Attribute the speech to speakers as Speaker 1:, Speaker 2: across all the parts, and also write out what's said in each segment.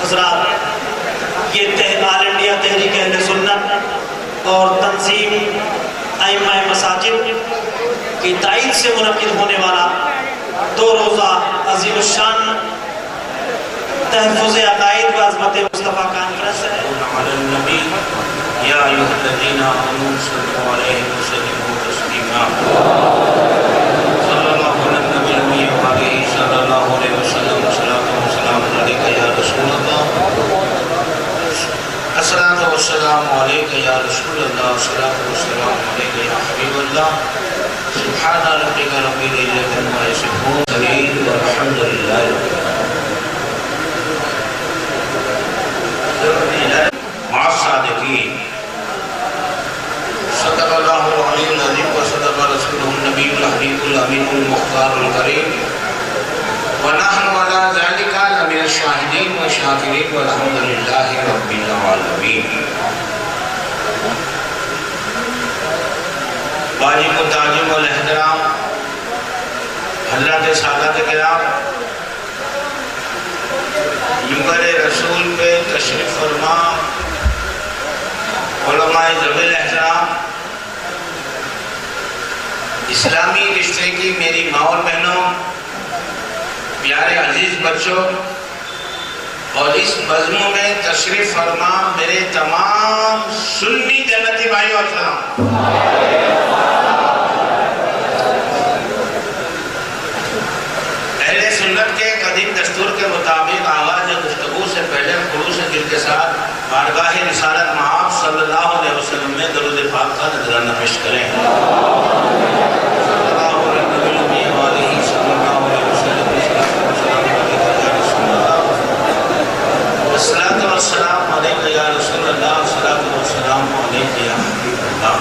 Speaker 1: حضرات، یہ آل انڈیا تحریک اہل سنت اور تنظیم ائمہ مساجد کی تائید سے منعقد ہونے والا 2 روزہ عظیم الشان تحفظ عقائد و عظمت مصطفیٰ کانفرنس ہے۔
Speaker 2: یا ایھا الذین آمنوا صلوا علیہ وسلموا تسلیما، صلی اللہ علی النبی و آلہ صلی اللہ علیہ وسلم، صلاۃ و سلام علیک یا رسول اللہ، الصلاۃ والسلام علیک یا رسول اللہ، الصلاۃ والسلام علیک یا حبیب اللہ، سبحان ربک رب العزۃ عما یصفون والحمد للہ رب العالمین۔ مع الصادقین، صدق اللہ العلی العظیم و صدق رسولہ النبی الحبیب الامین المختار الکریم، ونحن علی ذلک لمن الشاہدین والشاکرین والحمد للہ رب العالمین۔ واجب التعظیم والاحترام حضرات سادات کرام، منبر رسول پہ تشریف فرما علماء ذوی الاحترام، اسلامی رشتے کی میری ماں اور بہنوں، پیارے عزیز بچوں، اور اس مجمع میں تشریف فرما میرے تمام سنی جنتی بھائیوں السلام۔ اہل سنت کے قدیم دستور کے مطابق آغاز گفتگو سے پہلے خلوص دل کے ساتھ بارگاہ رسالت مآب صلی اللہ علیہ وسلم میں درود پاک کا نذرانہ پیش کریں۔ صلی اللہ علیہ الصلاۃ والسلام علیک یا رسول اللہ، الصلاۃ والسلام علیک یا حبیب اللہ۔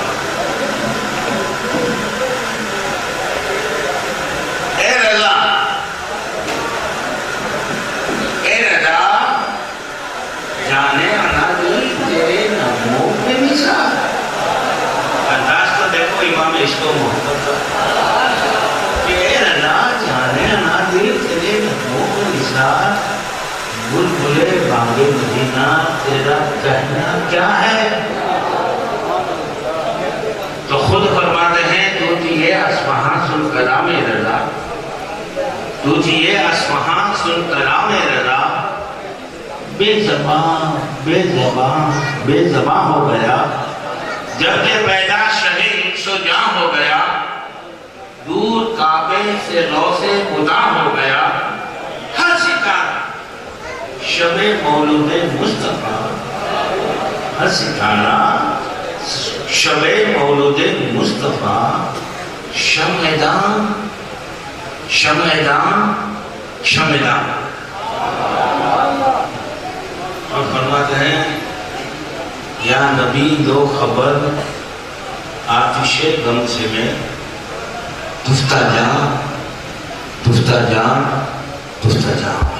Speaker 2: اے رضا، اے رضا، جانے آنا دل تیرے نغموں پہ نثار۔ انداز تو دیکھو امام عشق و محبت کا، کہ اے رضا جانے آنا دل تیرے نغموں پہ نثار، بلبلے بانگ مدینہ تیرا کہنا کیا ہے؟ تو خود فرماتے ہیں تو تیے اصفہاں سن کلام رضا، تو تیے اصفہاں سن کلام رضا، بے زبان بے زبان بے زبان ہو گیا، جب کہ پیدا شہید سو جاں ہو گیا، دور کعبے سے روز مدام ہو گیا، ہر ستارہ شب مولود مصطفیٰ، ہر ستارہ شب مولود مصطفیٰ، شمعدان شمعدان شمعدان۔ اور فرماتے ہیں یا نبی دو خبر آتش غم سے میں، دفتہ جان دفتہ جان دفتہ جان۔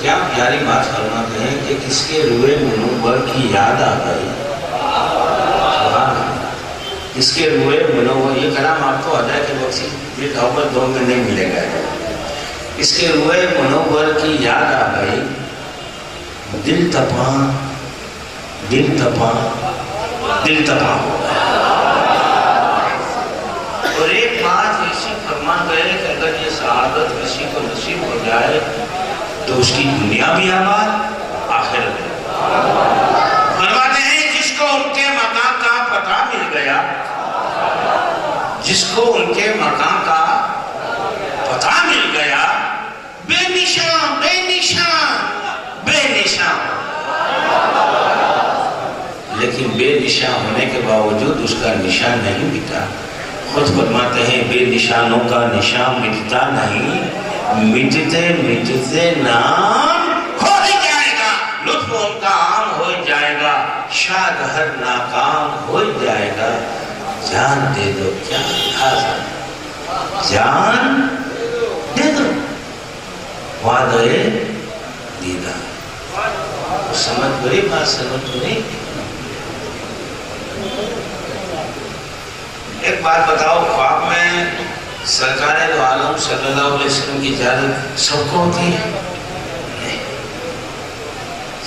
Speaker 2: کیا پیاری بات فرماتے ہیں کہ کس کے روئے منور کی یاد آ گئی، کس کے روئے منور، یہ کلام آپ کو ادا کے وقت یہ دعوت 2 میں نہیں ملے گا، اس کے روئے منور کی یاد آ گئی، دل تپاں دل تپاں دل تپاں ہو گیا۔ اور ایک بات اسی فرما گئے کہ اگر یہ سعادت کسی کو نصیب ہو جائے تو اس کی دنیا بھی آباد آخرت بھی۔ فرماتے ہیں جس کو ان کے مقام کا پتہ مل گیا، جس کو ان کے مقام کا پتہ مل گیا، بے نشان بے نشان بے نشان، لیکن بے نشان ہونے کے باوجود اس کا نشان نہیں مٹا۔ خود فرماتے ہیں بے نشانوں کا نشان مٹتا نہیں، مٹتے مٹتے نام ہو ہی جائے گا، لطف ان کا عام ہو جائے گا، شاد ہر ناکام ہو جائے گا۔ جان دے دو کیا حاضر، جان دے دو وعدے دیدار۔ سمجھ بڑی بات سمجھ بڑی۔ ایک بات بتاؤ، خواب میں سرکار دو عالم صلی اللہ علیہ وسلم کی اجازت سب کو ہوتی ہے؟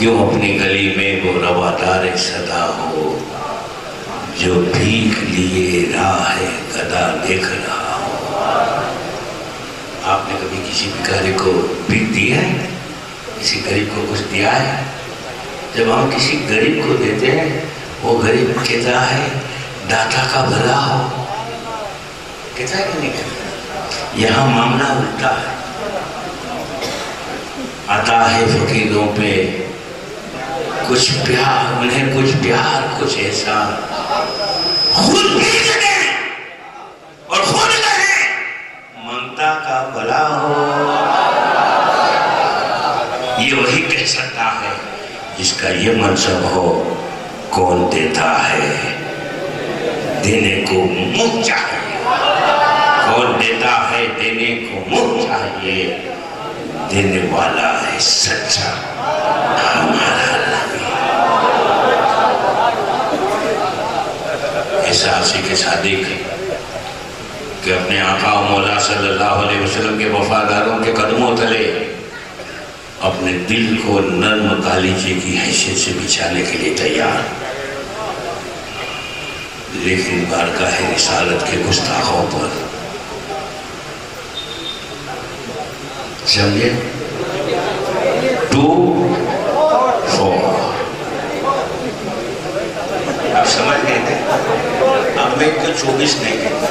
Speaker 2: کیوں اپنی گلی میں وہ روادار صدا ہو جو بھیک لیے راہ گدا دیکھ رہا ہو. آپ نے کبھی کسی بھکاری کو بھیک دی ہے؟ کسی غریب کو کچھ دیا ہے؟ جب ہم کسی غریب کو دیتے ہیں وہ غریب کہتا ہے داتا کا بھلا ہو. کہتا ہے کہ نہیں کہتا؟ یہاں معاملہ الٹا ہے. عطا ہے فقیروں پہ کچھ پیار، انہیں کچھ پیار کچھ احسان. خود بھیک دیں اور خود کہیں منگتا کا بھلا ہو. یہ وہی کہہ سکتا ہے جس کا یہ منصب ہو کون دیتا ہے دینے کو منہ چاہیے. کون دیتا ہے دینے کو منہ چاہیے. دینے والا ہے سچا ہمارا نبی. ایسا عاشق صادق کہ اپنے آقا و مولا صلی اللہ علیہ وسلم کے وفاداروں کے قدموں تلے اپنے دل کو نرم گالیچے کی حیثیت سے بچھانے کے لیے تیار. لیکن بارگاہ رسالت کے گستاخوں پر سمجھے 2 4 آپ سمجھ گئے تھے. اب میں کو 24 نہیں کہتا.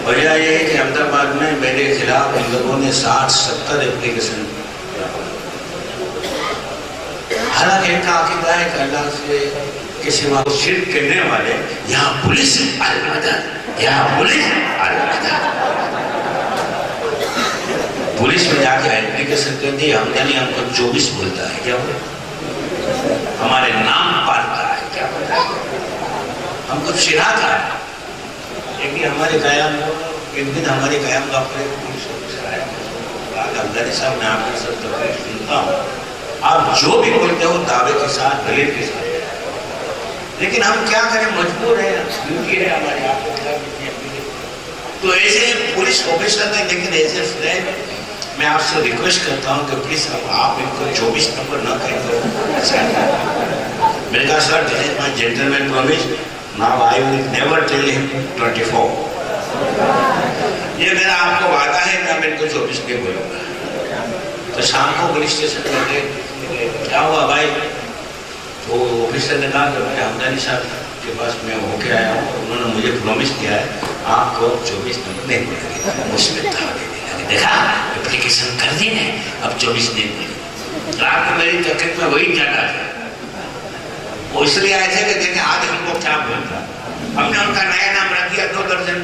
Speaker 2: وجہ یہ ہے کہ احمدآباد میں میرے خلاف ان لوگوں نے 60-70 اپلیکیشن. حالانکہ ان کا عقیدہ ہے کہ اللہ سے کے سوا شرک کرنے والے یہاں پولیس المدد، یہاں پولیس المدد. پولیس میں جا کے اپلیکیشن کر دی ہمدانی ہم کو 24 بولتا ہے. کیا بولتا؟ ہمارے نام پالتا ہے. کیا بولتا ہے؟ ہم کو چڑھاتا ہے. ایک دن ہمارے قیام کا پولیس آفیسر آیا. ہمدانی صاحب میں آپ کے ساتھ تقریر سنتا ہوں، آپ جو بھی بولتے ہو دعوے کے ساتھ دلیل کے ساتھ، لیکن ہم کیا کریں مجبور ہیں، ڈیوٹی ہے ہماری. آپ تو ایسے پولیس آفیسر نے لیکن ایسے فرینڈ میں آپ سے ریکویسٹ کرتا ہوں کہ پلیز آپ ان کو 24 نمبر نہ کہیں تو اچھا ہے. میں نے کہا sir this is my gentleman promise, now I will never tell him 24. یہ میرا آپ کو وعدہ ہے کہ میں ان کو 24 نہیں بولوں گا. تو شام کو پولیس اسٹیشن میں گئے. کیا ہوا بھائی؟ وہ آفیسر نے کہا کہ میں ہمدانی صاحب کے پاس میں ہو کے آیا ہوں، انہوں نے مجھے پرومس کیا ہے آپ کو 24 نمبر نہیں ملے گی. مجھ میں دیکھا اپلیکیشن کر دی ہے، اب 24 نہیں ملے. رات کو میری تقریر میں وہی جگہ تھا. وہ اس لیے آئے تھے کہ دیکھیں آج ہم کو کیا بولتا. ہم نے ان کا نیا نام رکھ دیا 2 درجن.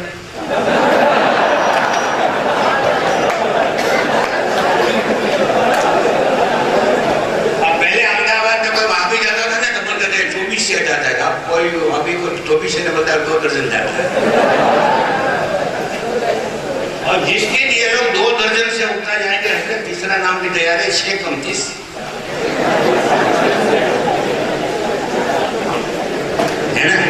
Speaker 2: اب پہلے احمدآباد میں کوئی وہاں بھی جاتا تھا نا تو بولتے تھے 24 سے جاتا ہے. اب کوئی ابھی کو 24 سے نہیں بولتا 2 درجن جاتا ہے. اور جس کے لیے لوگ 2 درجن سے اٹھا جائیں گے حضرت تیسرا نام بھی تیار ہے 629. ہے نا؟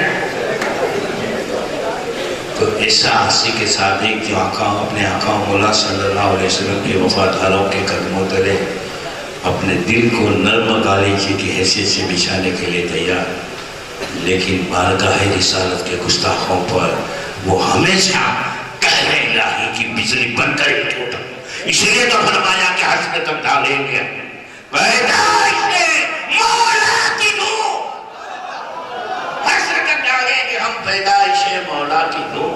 Speaker 2: تو ایسا عاشق صادق جو اپنے آقا مولا صلی اللہ علیہ وسلم کے وفاداروں کے قدموں تلے اپنے دل کو نرم گالیچے کی حیثیت سے بچھانے کے لیے تیار، لیکن بارگاہ رسالت کے گستاخوں پر وہ ہمیشہ الہی کی بجلی بن کر ٹوٹا. اس لیے تو فرمایا کہ حسرت ڈالیں گے پیدائش مولا کی نور. حسرت ڈالیں گے ہم پیدائش مولا کی نور.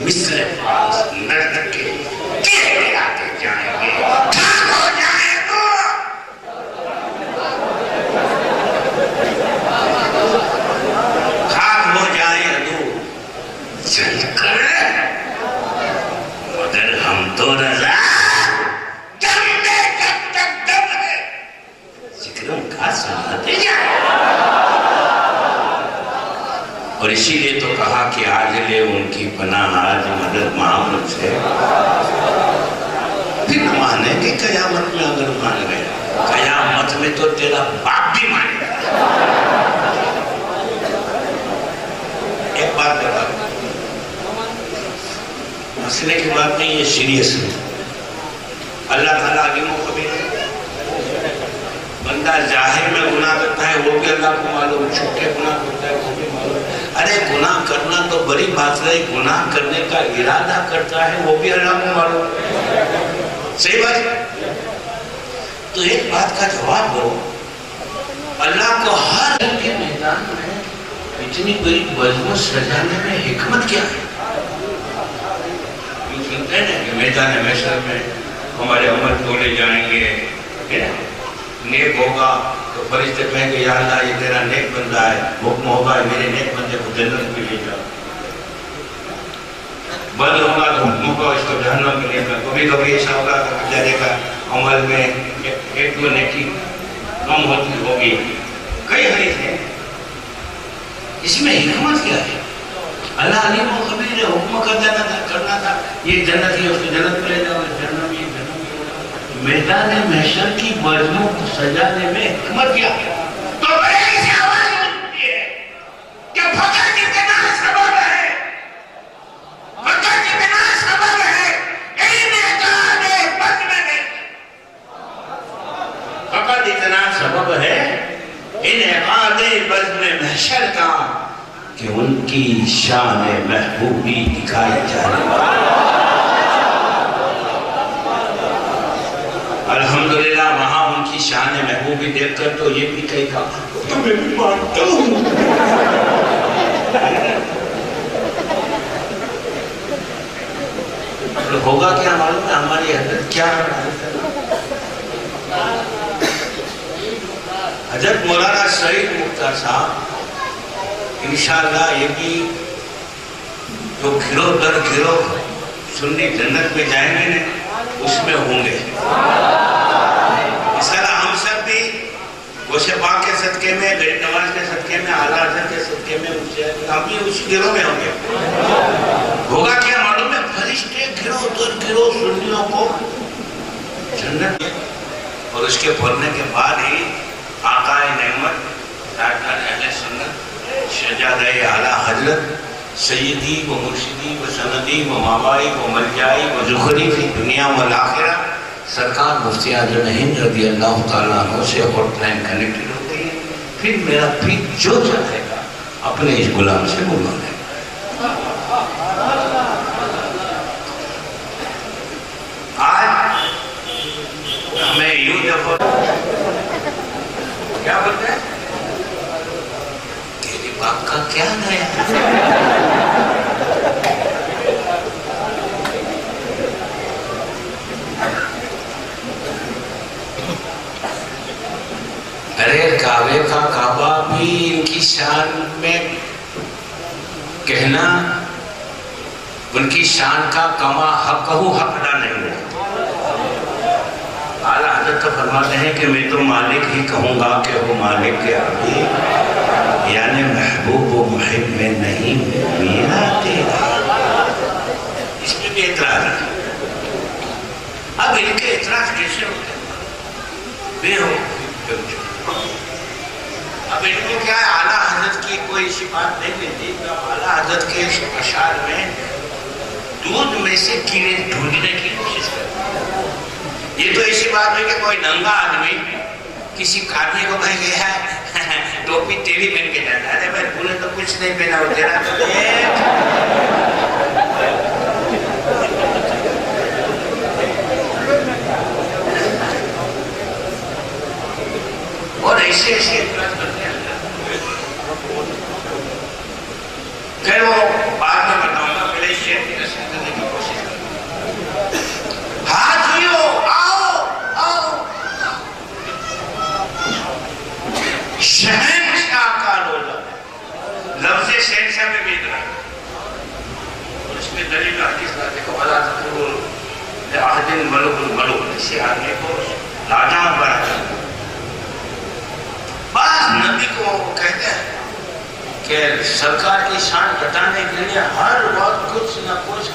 Speaker 2: مثل فاس نرد کے کیڑے آتے جائیں گے خاک ہو جائیں تو خاک ہو جائیں تو جل کر. مگر ہم تو رضا دم میں جب تک دم ہے ذکروں کا سناتے جائیں. اور اسی لیے تو کہا کہ آج لے ان کی پناہ آج مدد محمد سے. پھر مانیں گے قیامت میں اگر مان گئے. قیامت میں تو تیرا باپ بھی مانے گا. ایک بات بتا مسئلے کی بات نہیں، یہ سیریس ہے. اللہ تعالیٰ عالم و خبیر ہے. بندہ ظاہر میں گناہ کرتا ہے وہ بھی اللہ کو معلوم، چھپ کے گناہ کرتا ہے وہ بھی معلوم۔ ارے گناہ کرنا تو بڑی بات ہے، گناہ کرنے کا ارادہ کرتا ہے وہ بھی اللہ کو معلوم۔ صحیح بات؟ تو ایک بات کا جواب دو، اللہ کو ہر کے میدان میں اتنی بڑی بزم سجانے میں حکمت کیا ہے؟ یہ سنتے ہیں کہ میدان محشر میں ہمارے عمل تولے جائیں گے، نیک ہوگا تو فرشتے کہیں گے یا اللہ یہ تیرا نیک بندہ ہے، حکم ہوگا میرے نیک بندے کو جنت میں لے جاؤ، بد ہوگا تو حکم ہوگا اس کو جہنم میں لے جاؤ۔ کبھی کبھی ایسا ہوگا کہ بیچارے کا عمل میں ایک دو نیکی کم ہوتی ہوگی، کئی حدیث ہیں۔ اس میں حکمت کیا ہے؟ اللہ علیم و خبیر ہے، حکم کرنا تھا یہ جنت ہی اس کو جنت میں لے جاؤ، جنت یہ جنت۔ میدان محشر کی بزموں کو سجانے میں حکمت کیا ہے؟ تو بڑے سے آواز ہوتی ہے کہ فقر کتنا سبب ہے، فقر کتنا سبب ہے، انعقاد بزم میں فقر اتنا سبب ہے انعقاد بزم محشر کا کہ ان کی شان محبوبی دکھائی جانے والی۔ الحمدللہ وہاں ان کی شان محبوبی دیکھ کر تو یہ بھی کہے گا تو میں بھی مانتا ہوں۔ ہوگا کیا معلوم ہے؟ ہماری حضرت کیا حضرت مولانا سعید مختار صاحب انشاءاللہ یہ بھی جو گھرو در گھرو سنی جنت میں جائیں گے نا اس میں ہوں گے۔ اس طرح ہم سب بھی غوث پاک کے صدقے میں، غریب نواز کے صدقے میں، اعلیٰ حضرت کے صدقے میں ہم بھی اسی گھروں میں ہوں گے۔ ہوگا کیا معلوم ہے؟ فرشتے گھرو در گھرو سنیوں کو جنت میں، اور اس کے پڑھنے کے بعد ہی آقا نعمت تاجدار اہل سنت شہزادہ اعلیٰ حضرت سیدی و مرشدی و سندی و مابائی و ملجائی و ذخری فی دنیا والآخرہ سرکار مفتی اعظم ہند رضی اللہ تعالیٰ عنہ سے ہاٹ لائن کنیکٹڈ ہوتی ہے، پھر میرا پیر جو چاہے گا اپنے اس غلام سے بلوا لے گا۔ آج ہمیں یوں دیکھو کیا بولتے ہیں تیری باپ کا کیا نیا ارے کعبے کا کعبہ بھی ان کی شان میں کہنا ان کی شان کا کما حق ادا نہیں ہے۔ اعلیٰ حضرت تو فرماتے ہیں کہ میں تو مالک ہی کہوں گا کہ وہ مالک کے آگے یعنی محبوب و محب میں نہیں میرا تیرا۔ اس میں بھی اعتراض ہے۔ اب ان کے اعتراض کیسے ہوتے ہیں؟ بے ہو اب ان کو کیا ہے؟ اعلیٰ حضرت کی کوئی ایسی بات نہیں لیتی کہ اعلیٰ حضرت کے اشعار میں دودھ میں سے کیڑے ڈھونڈنے کی کوشش کرتے۔ یہ تو ایسی بات ہے کہ کوئی ننگا آدمی کسی آدمی کو کہیں گے ہے ٹوپی تیری پہن کے جاتا ہے، بھائی تو نے تو کچھ نہیں پہنا ہو تیرا تو اور ایسے اعتراض کرتے ہیں۔ خیر وہ بعد میں بتاؤں گا، پہلے شیخ کی تصویر کرنے کی کوشش کریں۔ ہاتھیوں آؤ آؤ شہنشاہ کا روزہ، لفظ شہنشاہ میں بھی ادھر اور اس میں دلیل حدیث لاتے کو ولا تقولوا لأحد ملک الملوک، کسی آدمی کو راجا بنا جاتا۔ بعض نبی کو کہتے ہیں کہ سرکار کی شان بتانے کے لیے ہر وقت کچھ نہ کچھ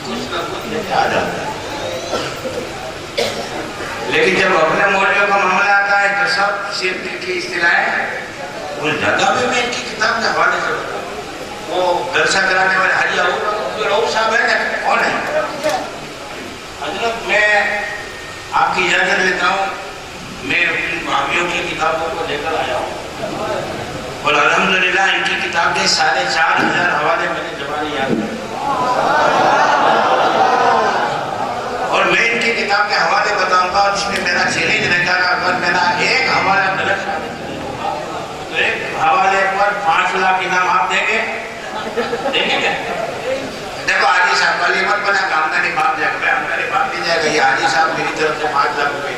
Speaker 2: لے کے آ جاتا ہے، لیکن جب اپنے مولویوں کا معاملہ آتا ہے تو سب صرف کی اصطلاحیں اس جگہ میں ان کی کتاب کے حوالے سے بتا۔ وہ جلسہ کرانے والے حاجی رؤوف صاحب ہیں نا، کون ہے؟ حضرت میں آپ کی اجازت لیتا ہوں، میں اپنی بھابھیوں کی کتابوں کو اور الحمدللہ ان کی کتاب کے 4,500 حوالے میں نے زبانی یاد کر اور میں ان کی کتاب کے حوالے بتاؤں گا جس میں میرا چیلنج رہتا گا اگر میرا ایک حوالہ غلط تو ایک حوالے پر 5 لاکھ انعام آپ دیں گے کیا؟ دیکھو حاجی صاحب علی مت بنا کہ آمدنی باپ جائے گا آمدنی باپ نہیں جائے گا یہ حاجی صاحب میری طرف سے 5 لاکھ روپے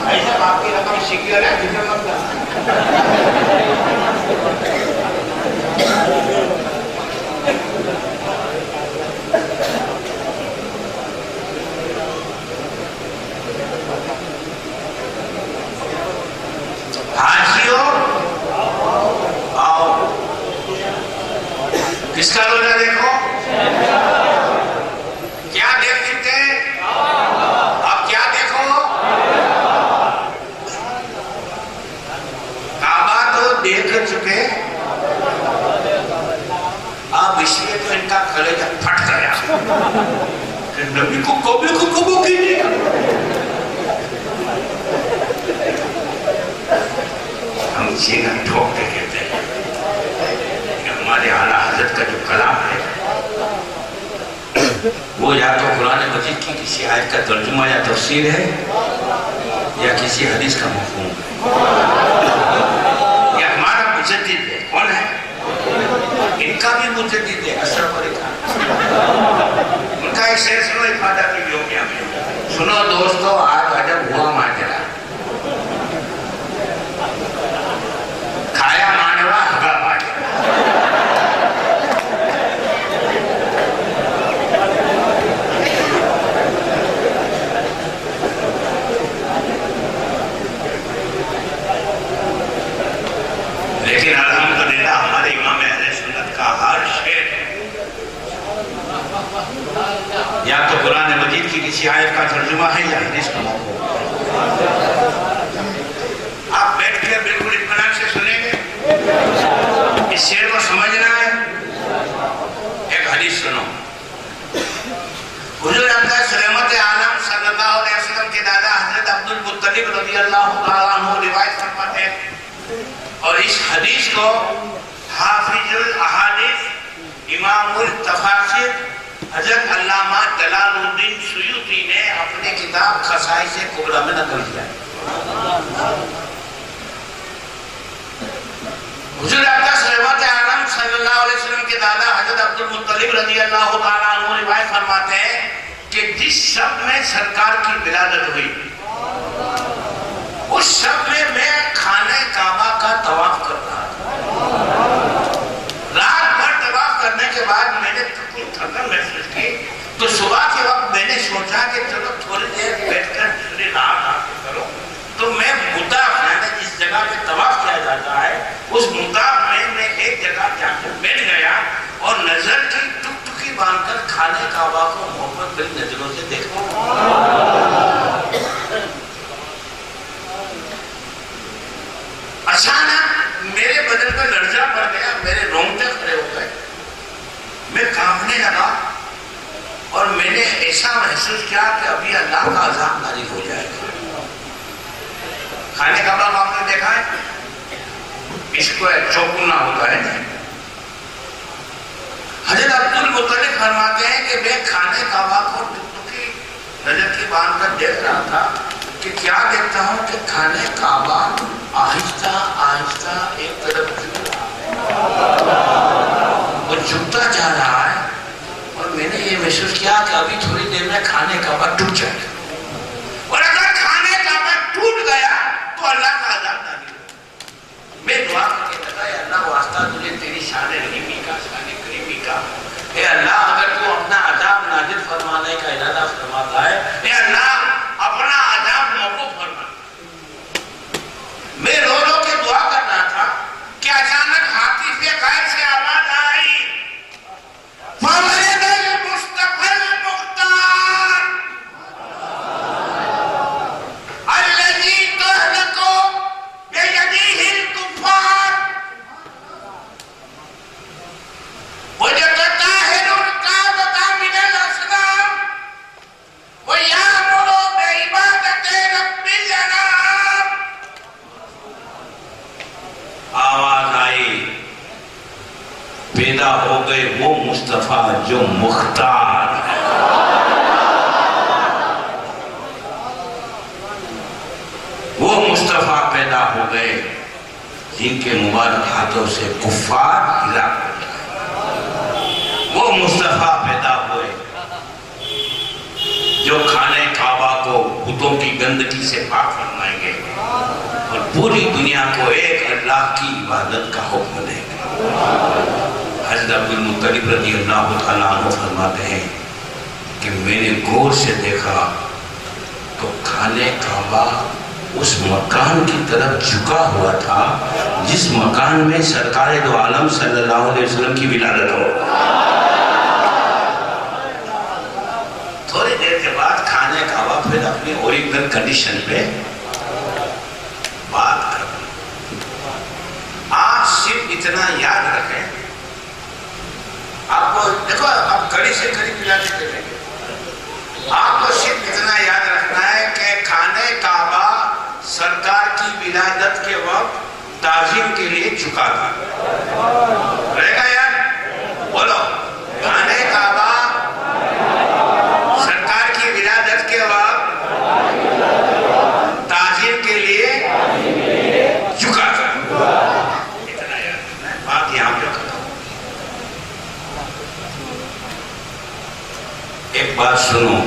Speaker 2: ایسا آپ کی رقم سیکیور ہے جسے مت حاجیوں آؤ کس کا روزہ دیکھو کیا دیکھ سکتے ہیں آپ کیا دیکھو کعبہ تو دیکھ چکے اب اس لیے تو ان کا کلیجہ پھٹ گیا کہ نبی کو قبل کو قبول کیجیے ہم سینہ ٹھوک کے کہتے ہیں کہ ہمارے اعلیٰ حضرت کا جو کلام ہے وہ یا تو قرآن مجید کی کسی آیت کا ترجمہ یا تفسیر ہے یا کسی حدیث کا مفہوم ہے یا ہمارا مجدد ہے کون ہے ان کا بھی مجدد ہے اشرف علی خان ان کا ایک شعر سنو افادہ کی بیوکیا میں سنو دوستو آج عجب ہوا ماجرا کھایا مانوا ہگا باجرا لیکن الحمدللہ ہمارے امام اہل سنت کا ہر شعر یا تو قرآن مجید کی کسی آیت کا ترجمہ ہے یا حدیث کا آپ بیٹھ کے بالکل اطمینان سے سنیں گے اس شعر کو سمجھنا ہے ایک حدیث سنو حضور اقدس رحمت عالم صلی اللہ علیہ وسلم کے دادا حضرت عبد المطلب رضی اللہ تعالیٰ عنہ روایت فرماتے ہیں اور اس حدیث کو حافظ الاحادیث امام التفاسیر حضرت علامہ جلال الدین سیوطی نے اپنے کتاب خصائص کبریٰ میں نقل کیا حضور اقدس رحمت عالم صلی اللہ علیہ وسلم کے دادا حضرت عبد المطلب رضی اللہ تعالیٰ عنہ روایت فرماتے ہیں کہ جس شب میں سرکار کی ولادت ہوئی اس شب میں خانہ کعبہ کا طواف کر رہا تھا رات بھر طواف کرنے کے بعد میں نے تھکن محسوس کی تو صبح کے وقت میں نے سوچا کہ چلو تھوڑی دیر بیٹھ کر دوسری رات حاصل کرو تو میں مطاف یعنی جس جگہ پہ طواف کیا جاتا ہے اس مطاف میں ایک جگہ جا کر بیٹھ گیا اور نظر کی ٹک ٹکی باندھ کر خانہ کعبہ کو محبت بھری نظروں سے دیکھا اچانک میرے بدن پہ لرزہ پڑ گیا میرے رونگٹے کھڑے ہو گئے میں کانپنے لگا اور میں نے ایسا محسوس کیا کہ ابھی اللہ کا عذاب نازل ہو جائے گا خانہ کعبہ کو آپ نے دیکھا ہے اس کو چوکنا ہوتا ہے حضرت عبد المطلب فرماتے ہیں کہ میں خانہ کعبہ کو ٹکٹکی نظر کی باندھ کر دیکھ رہا تھا کہ کیا دیکھتا ہوں کہ خانہ کعبہ آہستہ آہستہ ایک طرف جھک رہا ہے اور جھکتا جا رہا ہے اور میں نے یہ محسوس کیا کہ ابھی تھوڑی دیر میں خانہ کعبہ ٹوٹ جائے گا اور اگر خانہ کعبہ ٹوٹ گیا تو اللہ کا عذاب نازل ہوگا میں دعا کر کے کہتا ہے اللہ واسطہ تجھے تیری شان رحیمی کا شان کریمی کا اے اللہ اگر تو اپنا عذاب نازل فرمانے کا ارادہ فرماتا ہے اے اللہ اپنا عذاب موقوف فرما میں رو رو کے دعا کر رہا تھا کہ اچانک ہاتھی سے غائب سے آواز آئی فَوَلِدَ الْمُصْطَفَى الْمُخْتَارِ الَّذِي تُهْلَكُ بِيَدِهِ الْكُفَّارِ وَجَدَ طَاهِرُ وہ مصطفیٰ جو مختار ہے۔ وہ مصطفیٰ پیدا ہو گئے جن کے مبارک ہاتھوں سے کفار ہلاک ہو گئے۔ وہ مصطفیٰ پیدا ہوئے جو خانہ کعبہ کو بتوں کی گندگی سے پاک فرمائیں گے اور پوری دنیا کو ایک اللہ کی عبادت کا حکم دیں گے۔ حضرت عبدالمطلب رضی اللہ تعالیٰ عنہ فرماتے ہیں کہ میں نے غور سے دیکھا تو خانہ کعبہ اس مکان کی طرف جھکا ہوا تھا جس مکان میں سرکار دو عالم صلی اللہ علیہ وسلم کی ولادت ہو۔ تھوڑی دیر کے بعد خانہ کعبہ پھر اپنی اوریجنل کنڈیشن پہ بات کر رہے ہیں۔ آپ صرف اتنا یاد رکھیں، آپ کو دیکھو آپ گھڑی سے قریب ملاتے چلیں گے، آپ کو صرف اتنا یاد رکھنا ہے کہ خانہ کعبہ سرکار کی ولادت کے وقت تعظیم کے لیے جھکا تھا۔ رہے گا یار؟ بولو، خانہ کعبہ سرکار کی ولادت کے وقت تعظیم کے لیے جھکا تھا۔ اتنا یاد رکھنا ہے، بات یہاں پہ ختم۔ ایک بات سنو،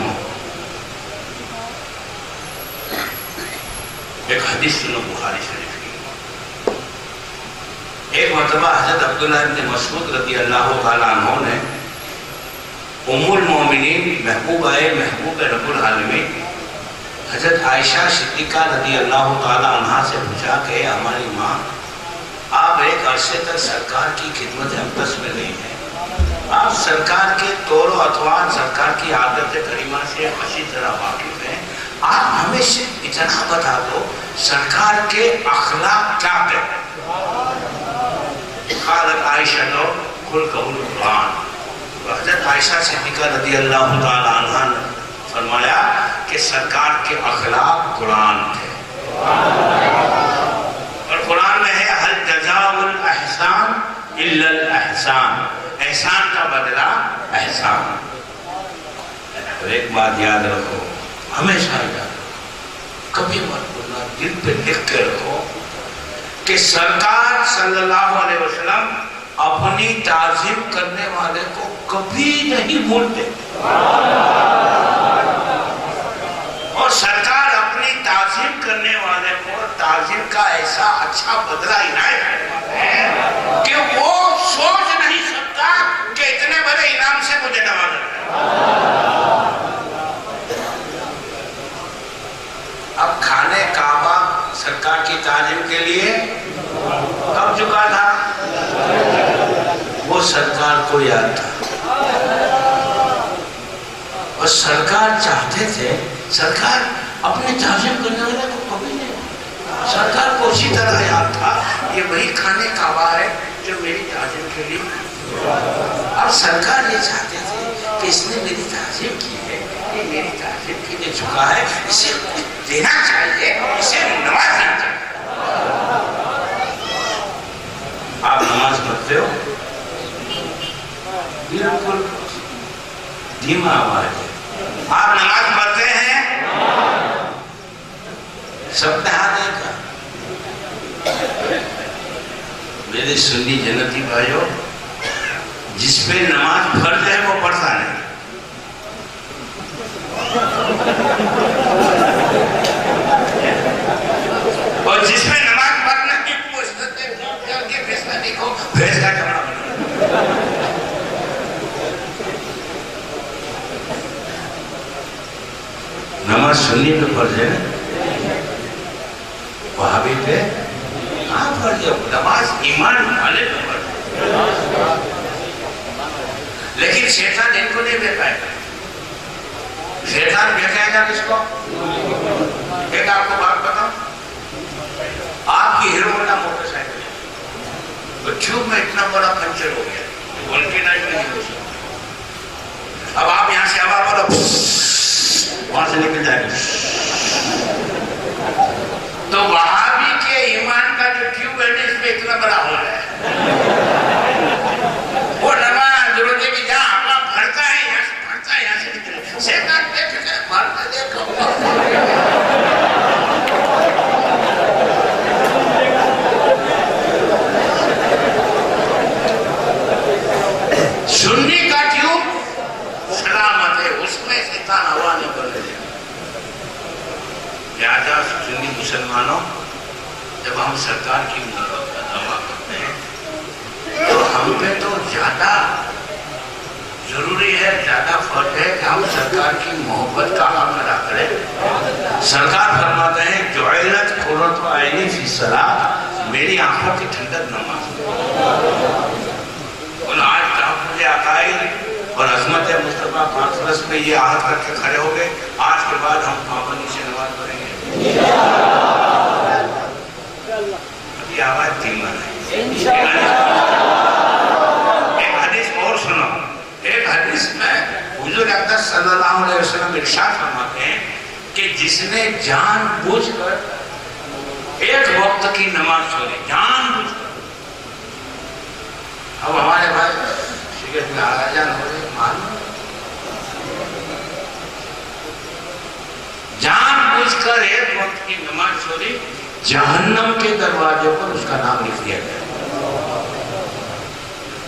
Speaker 2: ایک حدیث سنو بخاری شریف کی۔ ایک مرتبہ حضرت عبداللہ بن مسعود رضی اللہ تعالیٰ عنہ نے ام المومنین محبوبہ رب العالمین حضرت عائشہ صدیقہ رضی اللہ تعالیٰ عنہ سے پوچھا کہ ہماری ماں، آپ ایک عرصے تک سرکار کی خدمت اقدس میں نہیں ہیں، آپ سرکار کے طور و اطوار، سرکار کی عادت کریمہ سے اچھی طرح واقف ہیں، آپ ہمیں صرف اتنا بتا دو سرکار کے اخلاق کیا کہتے ہیں؟ قالت عائشہ خلقہ القرآن۔ حضرت عائشہ صدیقہ رضی اللہ تعالی عنہ نے فرمایا کہ سرکار کے اخلاق قرآن تھے، اور قرآن میں ہے هل جزاء الاحسان الا الاحسان، احسان کا بدلہ احسان۔ اور ایک بات یاد رکھو، ہمیشہ یاد رکھو، کبھی مت بھولنا، دل پہ لکھ کے رکھو کہ سرکار صلی اللہ علیہ وسلم اپنی تعظیم کرنے والے کو کبھی نہیں بھولتے، اور سرکار اپنی تعظیم کرنے والے کو تعظیم کا ایسا اچھا بدلہ عنایت کرتے ہیں کہ وہ سوچ نہیں سکتا کہ اتنے بڑے انعام سے مجھے نوازا ہے۔ اب خانہ کعبہ سرکار کی تعظیم کے لیے کب جھکا تھا؟ وہ سرکار کو یاد تھا، اور سرکار چاہتے تھے، سرکار اپنے تعظیم کرنے والے کو کبھی نہیں، سرکار کو اسی طرح یاد تھا یہ وہی خانہ کعبہ ہے جو میری تعظیم کے لیے۔ اب سرکار یہ چاہتے تھے کہ اس نے میری تعظیم کی ہے، یہ میری تعظیم کے لیے جھکا ہے، اسے کچھ دینا چاہیے، اسے نوازنا چاہیے۔ آپ نماز پڑھتے ہو، بالکل دھیما آواز ہے، آپ نماز پڑھتے ہیں، سب نے ہاتھ دیکھا۔ میرے سنی جنتی بھائیو، جس پہ نماز فرض ہے وہ پڑھتا نہیں، اور جس پہ نماز پڑھنا کی فیصلہ دیکھو، بھیس کا جمع بنا۔ نماز سنی پہ فرض ہے، وہابی پہ ہاں فرض ہے، نماز ایمان والے پہ فرض ہے، لیکن شیطان ان کو نہیں بہکائے گا۔ شیطان بہکائے گا کس کو؟ ایک آپ کو بات بتاؤں، آپ کی ہیرو ہونڈا موٹر سائیکل ہے، تو ٹیوب میں اتنا بڑا پنچر ہو گیا، ولٹینائز میں نہیں ہو سکتا، اب آپ یہاں سے ہوا بولو وہاں سے نکل جائے گا، تو وہابی کے ایمان کا جو ٹیوب ہے اس میں اتنا بڑا ہو رہا ہے، وہ نماز سنی کا ٹیوب سلامت ہے، اس میں شیطان ہوا نہیں کرنے دے. لہذا سنی مسلمانوں، جب ہم سرکار کی محبت کا دعویٰ کرتے ہیں تو ہم پہ تو زیادہ ضروری ہے، زیادہ فرض ہے کہ ہم سرکار کی محبت کا حق ادا کریں. سرکار فرماتے ہیں جعلت قرۃ عینی فی الصلاۃ، میری آنکھوں کی ٹھنڈک نماز. اور آج تحفظ عقائد اور عظمت مصطفیٰ کانفرنس میں یہ عہد کر کے کھڑے ہو گئے، آج کے بعد ہم پابندی سے نماز پڑھیں گے. ابھی آواز دھیما ہے. ایک حدیث اور سنو. ایک حدیث میں حضور اقدس صلی اللہ علیہ وسلم ارشاد فرماتے ہیں کہ جس نے جان بوجھ کر ایک وقت کی نماز چھوڑی، جان بوجھ کر. اب ہمارے بھائی سگریٹ میں آگا جان ہو رہے معلوم، جان بوجھ کر ایک وقت کی نماز چھوڑی، جہنم کے دروازے پر اس کا نام لکھ دیا گیا.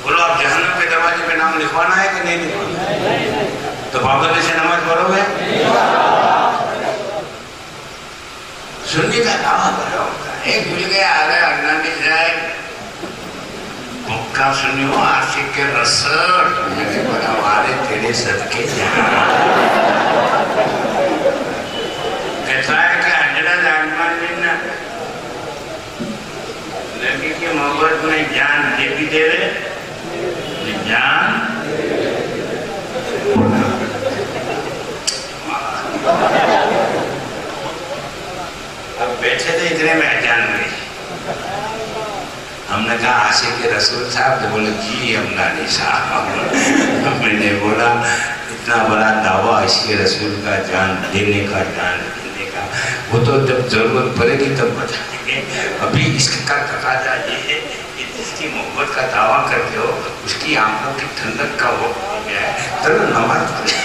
Speaker 2: بولو آپ جہنم کے دروازے پہ نام لکھوانا ہے کہ نہیں لکھوانا؟ تو پابندی سے نماز پڑھو گے. سنی کا دعویٰ کرا ہوتا ہے. ایک مل گیا آگے اللہ نے جائے بکا سنیو عاشق کے رسول، میں نے بڑا وارے تیرے صدقے جہاں. کہتا ہے کہ حضرت احمد بن لڑکی کی محبت میں جان دے بھی دے رہے، جان اب بیٹھے تھے اتنے میں اذان ہوئی. ہم نے کہا عاشق کے رسول صاحب، تو بولے جی امدانی صاحب. میں نے بولا اتنا بڑا دعویٰ عاشق رسول کا، جان دینے کا، جان دینے کا، وہ تو جب ضرورت پڑے گی تب بتائیں گے. ابھی اس کا تقاضا یہ ہے کہ جس کی محبت کا دعویٰ کرتے ہو اس کی آنکھوں کی ٹھنڈک کا وقت ہو گیا ہے، چلو نماز پڑھیں.